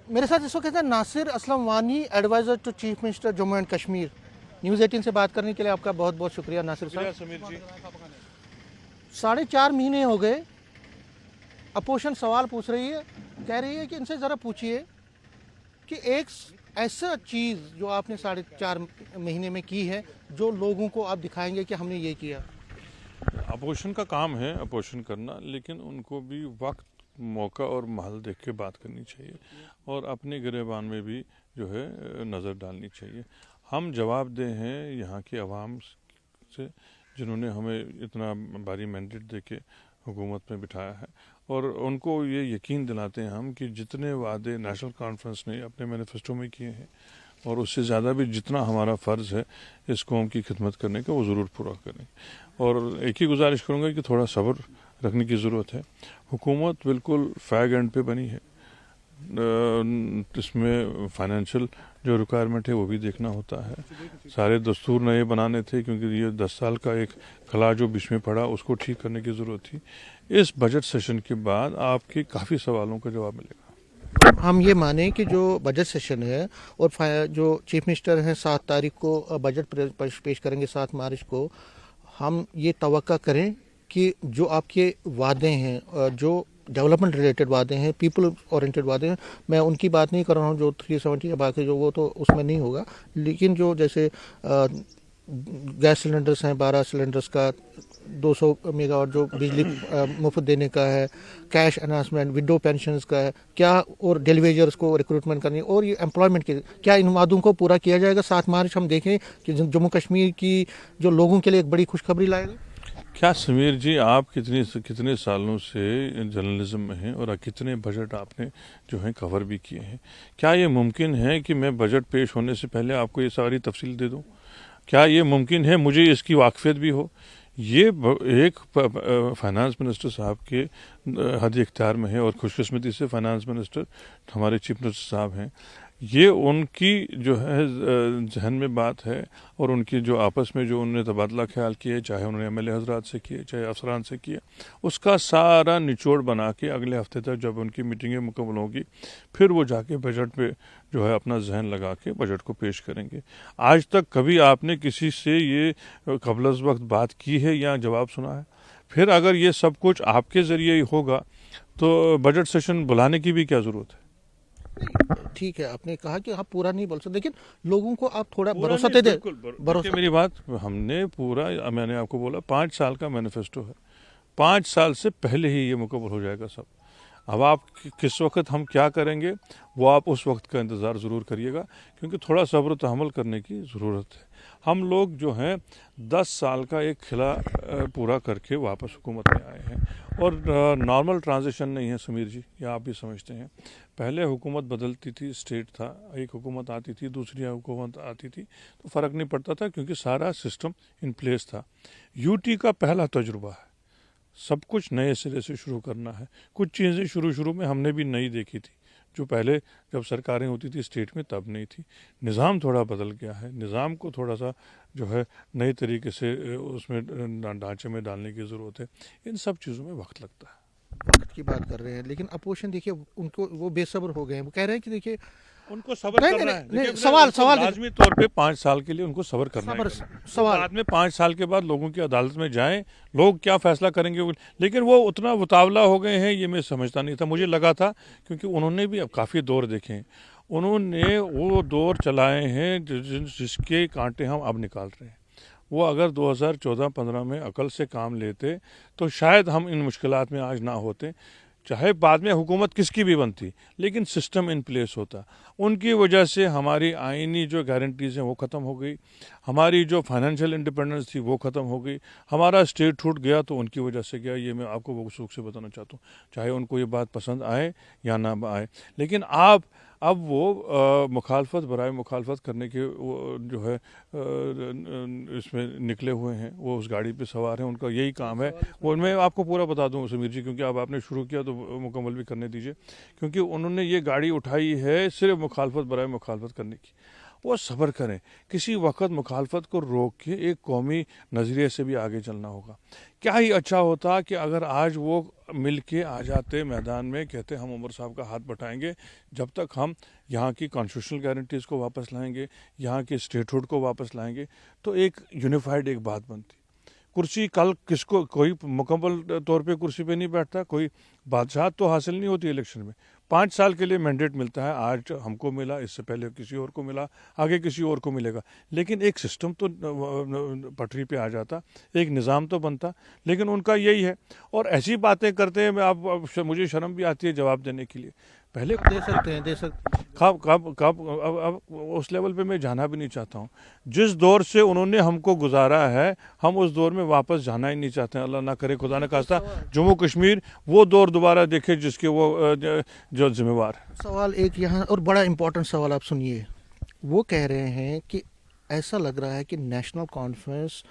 میرے ساتھ اس وقت ہے Nasir Aslam Wani, adviser to chief minister Jammu and Kashmir. News 18 سے بات کرنے کے لیے آپ کا بہت بہت شکریہ ناصر صاحب۔ سمیر جی، 4.5 مہینے ہو گئے، اپوزیشن سوال پوچھ رہی ہے، کہہ رہی ہے کہ ان سے ذرا پوچھیے کہ ایک ایسا چیز جو آپ نے 4.5 مہینے میں کی ہے جو لوگوں کو آپ دکھائیں گے کہ ہم نے یہ کیا۔ اپوزیشن کا کام ہے اپوزیشن کرنا، لیکن ان کو بھی وقت، موقع اور محل دیکھ کے بات کرنی چاہیے اور اپنے گریبان میں بھی جو ہے نظر ڈالنی چاہیے۔ ہم جواب دہ ہیں یہاں کے عوام سے، جنہوں نے ہمیں اتنا بھاری مینڈیٹ دے کے حکومت میں بٹھایا ہے، اور ان کو یہ یقین دلاتے ہیں ہم کہ جتنے وعدے نیشنل کانفرنس نے اپنے مینیفیسٹو میں کیے ہیں اور اس سے زیادہ بھی جتنا ہمارا فرض ہے اس قوم کی خدمت کرنے کا، وہ ضرور پورا کریں۔ اور ایک ہی گزارش کروں گا کہ تھوڑا صبر رکھنے کی ضرورت ہے۔ حکومت بالکل فیگ اینڈ پہ بنی ہے، اس میں فائنینشیل جو ریکوائرمنٹ ہے وہ بھی دیکھنا ہوتا ہے۔ سارے دستور نئے بنانے تھے کیونکہ یہ 10 سال کا ایک خلا جو بیچ میں پڑا اس کو ٹھیک کرنے کی ضرورت تھی۔ اس بجٹ سیشن کے بعد آپ کے کافی سوالوں کا جواب ملے گا۔ ہم یہ مانیں کہ جو بجٹ سیشن ہے اور جو چیف منسٹر ہیں 7 تاریخ کو بجٹ پیش کریں گے، 7 مارچ کو، ہم یہ توقع کریں کہ جو آپ کے وعدے ہیں، جو ڈیولپمنٹ ریلیٹڈ وعدے ہیں، پیپل اورینٹڈ وعدے ہیں، میں ان کی بات نہیں کر رہا ہوں جو 370 یا باقی جو وہ تو اس میں نہیں ہوگا، لیکن جو جیسے گیس سلنڈرز ہیں، 12 سلنڈرز کا 200 میگا واٹ جو بجلی مفت دینے کا ہے، کیش اناؤنسمنٹ، ونڈو پینشنز کا ہے کیا، اور ڈیلیویجرز کو ریکروٹمنٹ کرنی، اور یہ امپلائمنٹ کے کیا ان وعدوں کو پورا کیا جائے گا؟ 7 مارچ ہم دیکھیں کہ جموں کشمیر کی جو لوگوں کے لیے ایک بڑی خوشخبری لائے گا۔ کیا سمیر جی، آپ کتنے سالوں سے جرنلزم میں ہیں اور کتنے بجٹ آپ نے جو ہیں کور بھی کیے ہیں؟ کیا یہ ممکن ہے کہ میں بجٹ پیش ہونے سے پہلے آپ کو یہ ساری تفصیل دے دوں؟ کیا یہ ممکن ہے مجھے اس کی واقفیت بھی ہو؟ یہ ایک فائنانس منسٹر صاحب کے حد اختیار میں ہے، اور خوش قسمتی سے فائنانس منسٹر ہمارے چیف منسٹر صاحب ہیں۔ یہ ان کی جو ہے ذہن میں بات ہے، اور ان کی جو آپس میں جو انہوں نے تبادلہ خیال کیے، چاہے انہوں نے ایم ایل اے حضرات سے کیے، چاہے افسران سے کیے، اس کا سارا نچوڑ بنا کے اگلے ہفتے تک جب ان کی میٹنگیں مکمل ہوگی پھر وہ جا کے بجٹ پہ جو ہے اپنا ذہن لگا کے بجٹ کو پیش کریں گے۔ آج تک کبھی آپ نے کسی سے یہ قبل از وقت بات کی ہے یا جواب سنا ہے؟ پھر اگر یہ سب کچھ آپ کے ذریعے ہی ہوگا تو بجٹ سیشن بلانے کی بھی کیا ضرورت ہے؟ ٹھیک ہے، آپ نے کہا کہ آپ پورا نہیں بول سکتے، لیکن لوگوں کو آپ تھوڑا بھروسہ دے دیں۔ بھروسہ میری بات، ہم نے پورا، میں نے آپ کو بولا 5 سال کا مینیفیسٹو ہے، 5 سال سے پہلے ہی یہ مکمل ہو جائے گا سب۔ اب آپ کس وقت ہم کیا کریں گے وہ آپ اس وقت کا انتظار ضرور کریے گا، کیونکہ تھوڑا صبر و تحمل کرنے کی ضرورت ہے۔ ہم لوگ جو ہیں 10 سال کا ایک خلا پورا کر کے واپس حکومت میں آئے ہیں، اور نارمل ٹرانزیشن نہیں ہے سمیر جی، یہ آپ بھی سمجھتے ہیں۔ پہلے حکومت بدلتی تھی، اسٹیٹ تھا، ایک حکومت آتی تھی، دوسری حکومت آتی تھی، تو فرق نہیں پڑتا تھا کیونکہ سارا سسٹم ان پلیس تھا۔ یو ٹی کا پہلا تجربہ ہے، سب کچھ نئے سرے سے شروع کرنا ہے۔ کچھ چیزیں شروع میں ہم نے بھی نئی دیکھی تھی، جو پہلے جب سرکاریں ہوتی تھی اسٹیٹ میں تب نہیں تھی۔ نظام تھوڑا بدل گیا ہے، نظام کو تھوڑا سا جو ہے نئے طریقے سے اس میں ڈھانچے میں ڈالنے کی ضرورت ہے۔ ان سب چیزوں میں وقت لگتا ہے۔ وقت کی بات کر رہے ہیں، لیکن اپوزیشن دیکھیے ان کو وہ بے صبر ہو گئے ہیں، وہ کہہ رہے ہیں کہ دیکھیے ان کو صبر کرنا ہے، نہیں، سوال لازمی طور پہ 5 سال کے لیے ان کو صبر کرنا ہے۔ سوال بعد میں 5 سال کے بعد لوگوں کی عدالت میں جائیں، لوگ کیا فیصلہ کریں گے، لیکن وہ اتنا مطالبہ ہو گئے ہیں یہ میں سمجھتا نہیں تھا۔ مجھے لگا تھا کیونکہ انہوں نے بھی اب کافی دور دیکھے ہیں، انہوں نے وہ دور چلائے ہیں جس کے کانٹے ہم اب نکال رہے ہیں۔ وہ اگر 2014-15 میں عقل سے کام لیتے تو شاید ہم ان مشکلات میں آج نہ ہوتے، چاہے بعد میں حکومت کس کی بھی بنتی، لیکن سسٹم ان پلیس ہوتا۔ ان کی وجہ سے ہماری آئینی جو گارنٹیز ہیں وہ ختم ہو گئی، ہماری جو فائنینشیل انڈیپینڈنس تھی وہ ختم ہو گئی، ہمارا اسٹیٹ ٹوٹ گیا تو ان کی وجہ سے گیا۔ یہ میں آپ کو وثوق سے بتانا چاہتا ہوں، چاہے ان کو یہ بات پسند آئے یا نہ آئے۔ لیکن اب وہ مخالفت برائے مخالفت کرنے کے جو ہے اس میں نکلے ہوئے ہیں، وہ اس گاڑی پہ سوار ہیں، ان کا یہی کام ہے۔ وہ میں آپ کو پورا بتا دوں سمیر جی، کیونکہ اب آپ نے شروع کیا تو مکمل بھی کرنے دیجیے، کیونکہ انہوں نے یہ گاڑی اٹھائی ہے صرف مخالفت برائے مخالفت کرنے کی۔ وہ صبر کریں، کسی وقت مخالفت کو روک کے ایک قومی نظریے سے بھی آگے چلنا ہوگا۔ کیا ہی اچھا ہوتا کہ اگر آج وہ مل کے آ جاتے میدان میں, کہتے ہم عمر صاحب کا ہاتھ بٹائیں گے جب تک ہم یہاں کی کانسٹیٹیوشنل گارنٹیز کو واپس لائیں گے, یہاں کے اسٹیٹ ہوڈ کو واپس لائیں گے, تو ایک یونیفائڈ ایک بات بنتی. کرسی کل کس کو, کوئی مکمل طور پہ کرسی پہ نہیں بیٹھتا, کوئی بادشاہت تو حاصل نہیں ہوتی الیکشن میں. 5 سال کے لیے مینڈیٹ ملتا ہے, آج ہم کو ملا, اس سے پہلے کسی اور کو ملا, آگے کسی اور کو ملے گا, لیکن ایک سسٹم تو پٹری پہ آ جاتا, ایک نظام تو بنتا. لیکن ان کا یہی ہے, اور ایسی باتیں کرتے ہیں, آپ مجھے شرم بھی آتی ہے جواب دینے کے لیے. پہلے دے سکتے ہیں. کب اب اس لیول پہ میں جانا بھی نہیں چاہتا ہوں. جس دور سے انہوں نے ہم کو گزارا ہے, ہم اس دور میں واپس جانا ہی نہیں چاہتے ہیں. اللہ نہ کرے, خدا نہ خواستہ جموں کشمیر وہ دور دوبارہ دیکھے جس کے وہ جو ذمہ وار. سوال ایک یہاں اور بڑا امپورٹنٹ سوال آپ سنیے. وہ کہہ رہے ہیں کہ ایسا لگ رہا ہے کہ نیشنل کانفرنس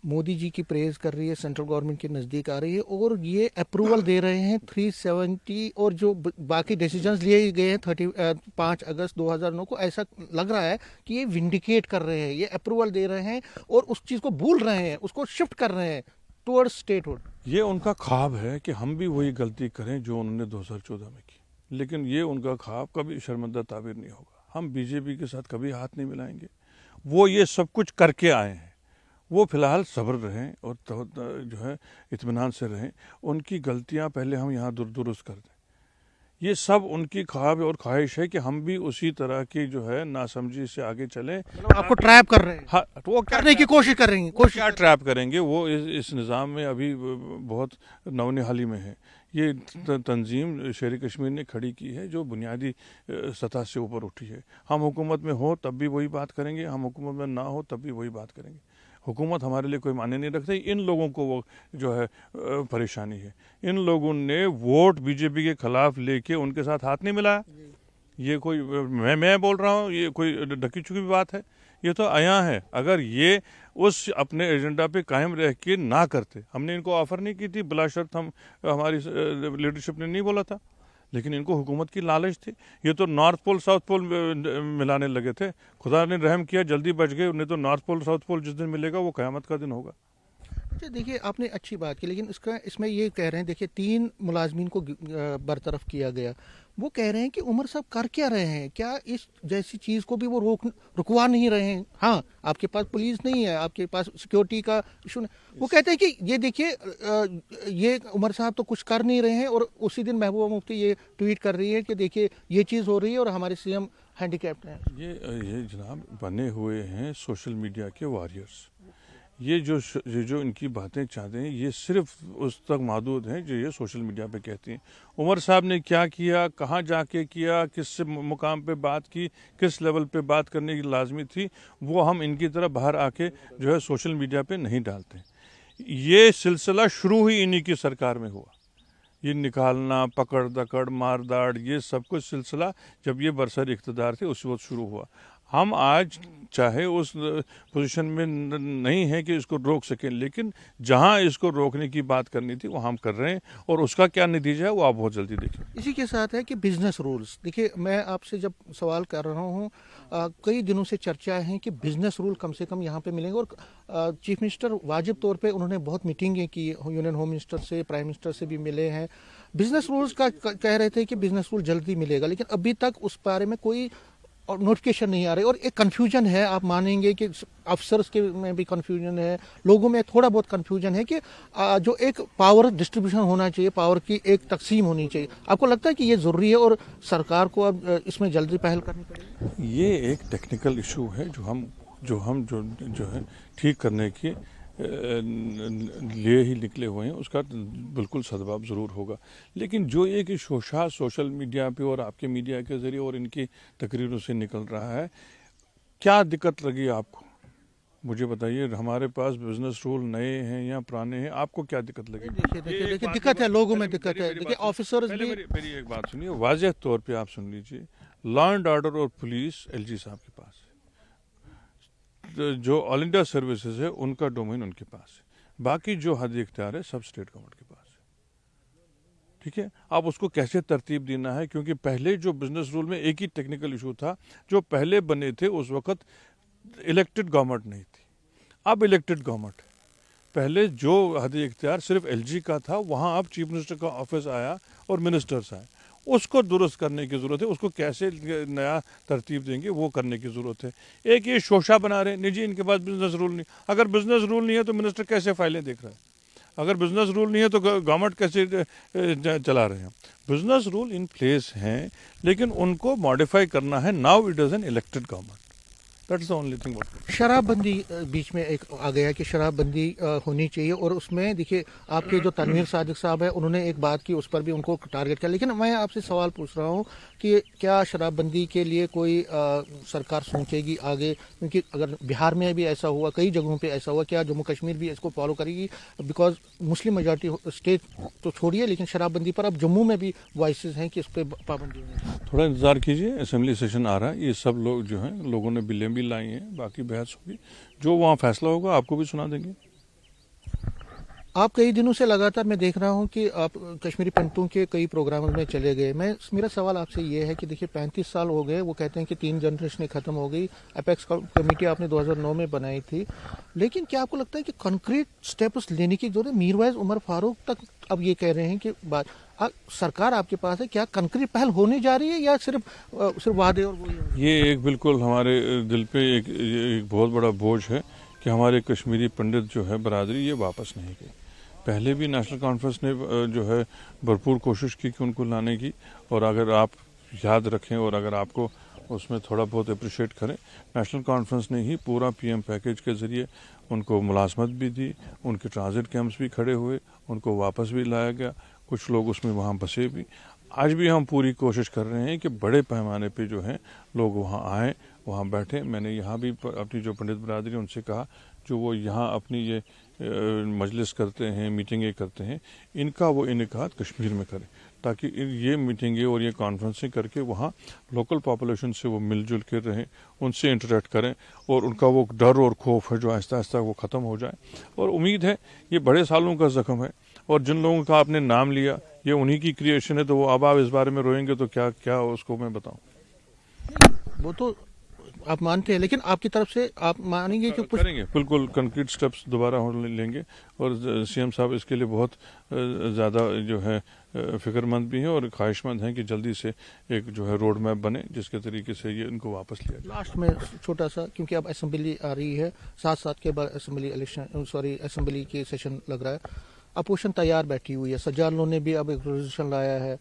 مودی جی کی پریز کر رہی ہے, سینٹرل گورنمنٹ کے نزدیک آ رہی ہے, اور یہ اپروول دے رہے ہیں 370, اور جو باقی ڈیسیجنز لیے گئے ہیں 5 اگست 2009 کو, ایسا لگ رہا ہے کہ یہ ونڈیکیٹ کر رہے ہیں, یہ اپروول دے رہے ہیں اور اس چیز کو بھول رہے ہیں, اس کو شفٹ کر رہے ہیں ٹورڈ اسٹیٹ ہوڈ. یہ ان کا خواب ہے کہ ہم بھی وہی غلطی کریں جو انہوں نے 2014 میں کی, لیکن یہ ان کا خواب کبھی شرمندہ تعبیر نہیں ہوگا. ہم بی جے پی کے ساتھ کبھی ہاتھ نہیں ملائیں گے. وہ یہ سب کچھ کر کے آئے ہیں, وہ فی الحال صبر رہیں اور جو ہے اطمینان سے رہیں. ان کی غلطیاں پہلے ہم یہاں درست کر دیں. یہ سب ان کی خواب اور خواہش ہے کہ ہم بھی اسی طرح کی جو ہے ناسمجھی سے آگے چلیں. آپ کو ٹریپ کر رہے ہیں, ہاں, وہ کرنے کی کوشش کر رہے ہیں. کیا ٹریپ کریں گے؟ وہ اس نظام میں ابھی بہت نونہالی میں ہے. یہ تنظیم شہری کشمیر نے کھڑی کی ہے جو بنیادی سطح سے اوپر اٹھی ہے. ہم حکومت میں ہو تب بھی وہی بات کریں گے, ہم حکومت میں نہ ہو تب بھی وہی بات کریں گے. حکومت ہمارے لیے کوئی معنی نہیں رکھتی. ان لوگوں کو وہ جو ہے پریشانی ہے. ان لوگوں نے ووٹ بی جے پی کے خلاف لے کے ان کے ساتھ ہاتھ نہیں ملایا. یہ کوئی میں بول رہا ہوں, یہ کوئی ڈکی چکی بات ہے؟ یہ تو عیاں ہے. اگر یہ اس اپنے ایجنڈا پہ قائم رہ کے نہ کرتے, ہم نے ان کو آفر نہیں کی تھی بلا شرط, ہماری لیڈرشپ نے نہیں بولا تھا, لیکن ان کو حکومت کی لالچ تھی. یہ تو نارتھ پول ساؤتھ پول ملانے لگے تھے. خدا نے رحم کیا, جلدی بچ گئے. انہیں تو نارتھ پول ساؤتھ پول جس دن ملے گا وہ قیامت کا دن ہوگا. دیکھیے آپ نے اچھی بات کی, لیکن اس میں یہ کہہ رہے ہیں, دیکھیے 3 ملازمین کو برطرف کیا گیا. وہ کہہ رہے ہیں کہ عمر صاحب کر کیا رہے ہیں, کیا اس جیسی چیز کو بھی وہ رکوا نہیں رہے ہیں؟ ہاں, آپ کے پاس پولیس نہیں ہے, آپ کے پاس سیکیورٹی کا ایشو نہیں. وہ کہتے ہیں کہ یہ دیکھیے یہ عمر صاحب تو کچھ کر نہیں رہے ہیں, اور اسی دن محبوبہ مفتی یہ ٹویٹ کر رہی ہے کہ دیکھیے یہ چیز ہو رہی ہے اور ہمارے سی ایم ہینڈیکیپڈ ہیں. یہ جناب بنے ہوئے ہیں سوشل میڈیا کے واریئرس. یہ جو ان کی باتیں چاہتے ہیں یہ صرف اس تک محدود ہیں جو یہ سوشل میڈیا پہ کہتی ہیں. عمر صاحب نے کیا کیا, کہاں جا کے کیا, کس سے مقام پہ بات کی, کس لیول پہ بات کرنے کی لازمی تھی, وہ ہم ان کی طرح باہر آ کے جو ہے سوشل میڈیا پہ نہیں ڈالتے. یہ سلسلہ شروع ہی انہی کی سرکار میں ہوا. یہ نکالنا, پکڑ دکڑ, مار داڑ, یہ سب کچھ سلسلہ جب یہ برسر اقتدار تھے اس وقت شروع ہوا. ہم آج چاہے اس پوزیشن میں نہیں ہیں کہ اس کو روک سکیں, لیکن جہاں اس کو روکنے کی بات کرنی تھی وہ ہم کر رہے ہیں, اور اس کا کیا نتیجہ ہے وہ آپ بہت جلدی دیکھیں. اسی کے ساتھ ہے کہ بزنس رولز, دیکھیے میں آپ سے جب سوال کر رہا ہوں, کئی دنوں سے چرچا ہے کہ بزنس رول کم سے کم یہاں پہ ملیں گے, اور چیف منسٹر واجب طور پہ انہوں نے بہت میٹنگیں کی, یونین ہوم منسٹر سے, پرائم منسٹر سے بھی ملے ہیں. بزنس رولز کا کہہ رہے تھے کہ بزنس رول جلدی ملے گا, لیکن ابھی تک اس بارے میں کوئی اور نوٹیفکیشن نہیں آ رہی, اور ایک کنفیوژن ہے. آپ مانیں گے کہ افسرس کے میں بھی کنفیوژن ہے, لوگوں میں تھوڑا بہت کنفیوژن ہے کہ جو ایک پاور ڈسٹریبیوشن ہونا چاہیے, پاور کی ایک تقسیم ہونی چاہیے. آپ کو لگتا ہے کہ یہ ضروری ہے اور سرکار کو اب اس میں جلدی پہل کرنی پڑے گی؟ یہ ایک ٹیکنیکل ایشو ہے جو ہے ٹھیک کرنے کے لیے ہی نکلے ہوئے ہیں. اس کا بالکل سدباب ضرور ہوگا, لیکن جو ایک شوشہ سوشل میڈیا پہ اور آپ کے میڈیا کے ذریعے اور ان کی تقریروں سے نکل رہا ہے, کیا دقت لگی آپ کو؟ مجھے بتائیے. ہمارے پاس بزنس رول نئے ہیں یا پرانے ہیں, آپ کو کیا دقت لگی؟ دیکھیے دقت ہے, لوگوں میں دقت ہے. دیکھیے آفیسرز بھی, میری ایک بات سنیے, واضح طور پہ آپ سن لیجیے. لا اینڈ آرڈر اور پولیس ایل جی صاحب کے پاس ہے, جو آل انڈیا سروسز ہے ان کا ڈومین ان کے پاس ہے, باقی جو حد اختیار ہے سب اسٹیٹ گورنمنٹ کے پاس ہے. ٹھیک ہے, آپ اس کو کیسے ترتیب دینا ہے, کیونکہ پہلے جو بزنس رول میں ایک ہی ٹیکنیکل ایشو تھا, جو پہلے بنے تھے اس وقت الیکٹڈ گورنمنٹ نہیں تھی, اب الیکٹڈ گورنمنٹ ہے. پہلے جو حد اختیار صرف ایل جی کا تھا وہاں اب چیف منسٹر کا آفس آیا اور منسٹرز آئے. اس کو درست کرنے کی ضرورت ہے. اس کو کیسے نیا ترتیب دیں گے وہ کرنے کی ضرورت ہے. ایک یہ شوشہ بنا رہے ہیں نہیں جی ان کے پاس بزنس رول نہیں. اگر بزنس رول نہیں ہے تو منسٹر کیسے فائلیں دیکھ رہا ہے؟ اگر بزنس رول نہیں ہے تو گورنمنٹ کیسے چلا رہے ہیں؟ بزنس رول ان پلیس ہیں لیکن ان کو ماڈیفائی کرنا ہے. Now it is an elected government. That is the only thing what شراب بندی بیچ میں ایک آ گیا کہ شراب بندی ہونی چاہیے اور اس میں دیکھیے آپ کے جو تنویر صادق صاحب ہیں انہوں نے ایک بات کی اس پر بھی ان کو ٹارگٹ کیا. لیکن میں آپ سے سوال پوچھ رہا ہوں کہ کیا شراب بندی کے لیے کوئی سرکار سوچے گی آگے؟ کیونکہ اگر بہار میں بھی ایسا ہوا, کئی جگہوں پہ ایسا ہوا, کیا جموں کشمیر بھی اس کو فالو کرے گی؟ بیکاز مسلم میجارٹی اسٹیٹ تو چھوڑیے لیکن شراب بندی پر اب جموں میں بھی وائسز ہیں کہ اس پہ پابندی ہونی چاہیے. تھوڑا انتظار کیجیے. اسمبلی سیشن آ رہا ہے. یہ سب لوگ جو ہیں لوگوں نے بلیں بھی لائی ہیں. باقی بحث ہوگی. جو وہاں فیصلہ ہوگا آپ کو بھی سنا دیں گے. آپ کئی دنوں سے لگاتار میں دیکھ رہا ہوں کہ آپ کشمیری پنڈتوں کے کئی پروگراموں میں چلے گئے. میرا سوال آپ سے یہ ہے کہ دیکھیے 35 سال ہو گئے, وہ کہتے ہیں کہ 3 جنریشنیں ختم ہو گئی. اپیکس کمیٹی آپ نے 2009 میں بنائی تھی, لیکن کیا آپ کو لگتا ہے کہ کنکریٹ سٹیپس لینے کی ضرورت ہے؟ میرویس عمر فاروق تک اب یہ کہہ رہے ہیں کہ سرکار آپ کے پاس ہے, کیا کنکریٹ پہل ہونے جا رہی ہے یا صرف وعدے اور وہی؟ یہ ایک بالکل ہمارے دل پہ ایک بہت بڑا بوجھ ہے کہ ہمارے کشمیری پنڈت جو ہے برادری یہ واپس نہیں گئی. پہلے بھی نیشنل کانفرنس نے جو ہے بھرپور کوشش کی کہ ان کو لانے کی, اور اگر آپ یاد رکھیں اور اگر آپ کو اس میں تھوڑا بہت اپریشیٹ کریں, نیشنل کانفرنس نے ہی پورا پی ایم پیکیج کے ذریعے ان کو ملازمت بھی دی, ان کے ٹرانزٹ کیمپس بھی کھڑے ہوئے, ان کو واپس بھی لایا گیا, کچھ لوگ اس میں وہاں بسے بھی. آج بھی ہم پوری کوشش کر رہے ہیں کہ بڑے پیمانے پہ جو ہیں لوگ وہاں آئیں, وہاں بیٹھیں. میں نے یہاں بھی اپنی جو پنڈت برادری ان سے کہا جو وہ یہاں اپنی یہ مجلس کرتے ہیں, میٹنگیں کرتے ہیں, ان کا وہ انعقاد کشمیر میں کریں تاکہ یہ میٹنگیں اور یہ کانفرنسیں کر کے وہاں لوکل پاپولیشن سے وہ مل جل کے رہیں, ان سے انٹریکٹ کریں, اور ان کا وہ ڈر اور خوف ہے جو آہستہ آہستہ وہ ختم ہو جائے. اور امید ہے یہ بڑے سالوں کا زخم ہے, اور جن لوگوں کا آپ نے نام لیا یہ انہی کی کریشن ہے, تو وہ اب آپ اس بارے میں روئیں گے تو کیا اس کو میں بتاؤں. وہ تو آپ مانتے ہیں, لیکن آپ کی طرف سے آپ مانیں گے کہ کریں گے بالکل کنکریٹ سٹیپس دوبارہ لیں گے. اور سی ایم صاحب اس کے لیے بہت زیادہ جو ہے فکر مند بھی ہیں اور خواہش مند ہیں کہ جلدی سے ایک جو ہے روڈ میپ بنے جس کے طریقے سے یہ ان کو واپس لیا جائے. لاسٹ میں چھوٹا سا, کیونکہ اب اسمبلی آ رہی ہے, 7 کے بعد اسمبلی کی سیشن لگ رہا ہے, اپوزیشن تیار بیٹھی ہوئی ہے. سجاد لون نے بھی اب ایک ریزولوشن لایا ہے,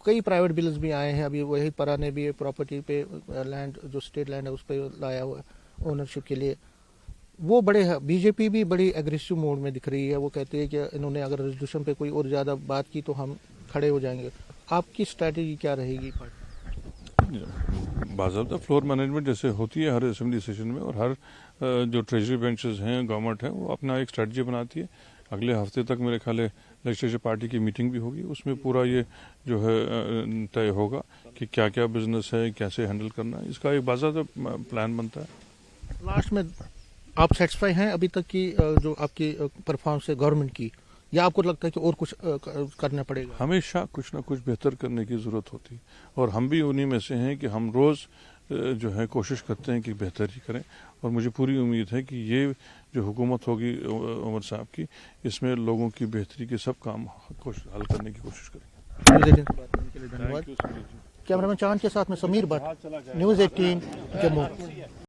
کئی پرائیویٹ بلز بھی آئے ہیں. ابھی وہی پرا نے بھی پراپرٹی پہ لینڈ جو اسٹیٹ لینڈ ہے اس پہ لایا ہوا ہے اونرشپ کے لیے. وہ بڑے بی جے پی بھی بڑی ایگریسو موڈ میں دکھ رہی ہے. وہ کہتے ہیں کہ انہوں نے اگر ریزولوشن پہ کوئی اور زیادہ بات کی تو ہم کھڑے ہو جائیں گے. آپ کی اسٹریٹجی کیا رہے گی؟ باضابطہ فلور مینجمنٹ جیسے ہوتی ہے ہر اسمبلی سیشن میں, اور ہر جو ٹریجری بینچز ہیں گورنمنٹ ہے وہ اپنا ایک اسٹریٹجی بناتی ہے. اگلے ہفتے تک میرے خیال ہے لیجسلیچر پارٹی کی میٹنگ بھی ہوگی, اس میں پورا یہ جو ہے طے ہوگا کہ کیا کیا بزنس ہے, کیسے ہینڈل کرنا ہے, اس کا ایک باضابطہ پلان بنتا ہے. لاسٹ میں آپ سیٹسفائی ہیں ابھی تک کی جو آپ کی پرفارمنس ہے گورنمنٹ کی, یا آپ کو لگتا ہے کہ اور کچھ کرنا پڑے گا؟ ہمیشہ کچھ نہ کچھ بہتر کرنے کی ضرورت ہوتی ہے, اور ہم بھی انہی میں سے ہیں کہ ہم روز جو ہے کوشش کرتے ہیں کہ بہتر ہی کریں. اور مجھے پوری امید ہے کہ یہ جو حکومت ہوگی عمر صاحب کی, اس میں لوگوں کی بہتری کے سب کام حل کرنے کی کوشش کریں گے. کیمرہ مین چاند کے ساتھ میں سمیر بٹ, نیوز 18 جموں.